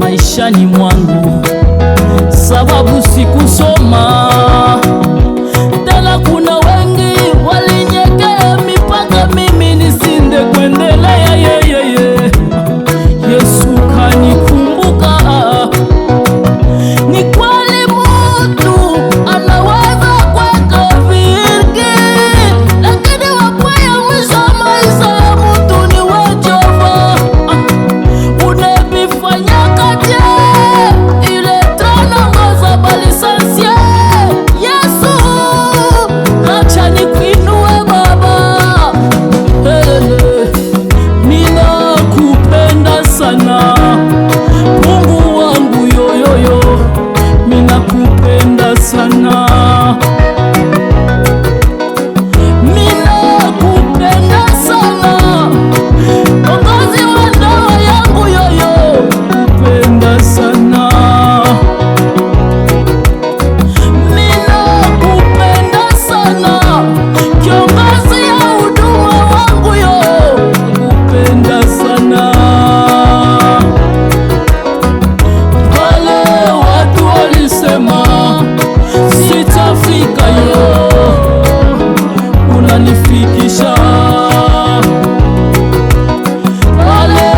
maishani mwangu, sababu sikusoma tena. Kuna wengi walinyekea mipaka mimi nisinde kuendelea. Yesu kanikumbuka. Ni kweli mtu anaweza kuweka vingi, lakini wakwaya mwisho wa maisha ya mtu ni wejova. Unavifanya kaje ile tana ngoza balisansie. Yesu acha nikuinue Baba. Ninakupenda sana Mungu wangu, yoyoyo, ninakupenda sana, ninakupenda sana, ongozi wa ndoa yangu, yoyo, kupenda sana, ninakupenda sana, kiongozi ya huduma wangu, yo, kupenda sana. Wale watu walisema sitafika, yo, unanifikisha. Wale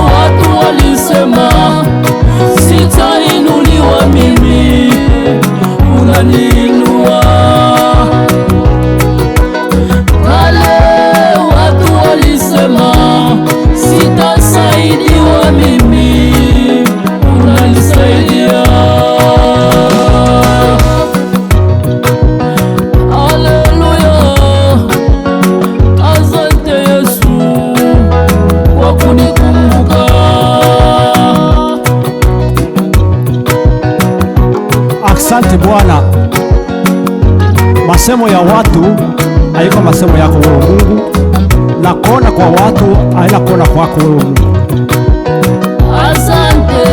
watu walisema sitainuliwa mimi, unaniinua. Wale watu walisema sitasaidiwa mimi, unanisaidia. Haleluya, asante Yesu kwa kunikumbuka. Asante Bwana. Masemo ya watu haiko masemo yako wewe Mungu, na kuona kwa watu haina kuona kwako wewe Mungu. Asante,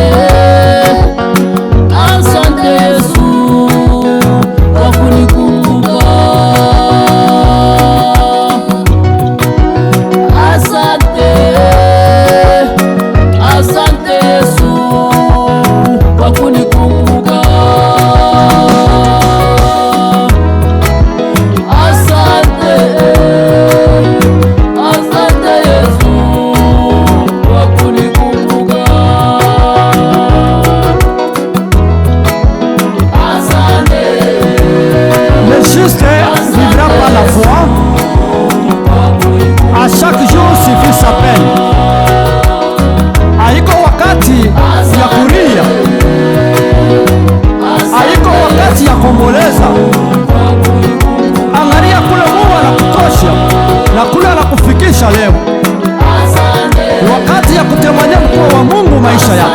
asante Yesu kwa kunikumbuka. Asante, asante Yesu kwa kunikumbuka. Asante, asante Yesu kwa kunikumbuka. Asante. Le juste vivra par la foi. À chaque jour suffit sa peine. Haiko wakati ya kulia, haiko wakati ya kuomboleza. Angalia kule Mungu anakutosha na kule anakufikisha leo. Wakati ya kutemania mkoa wa Mungu maisha yako.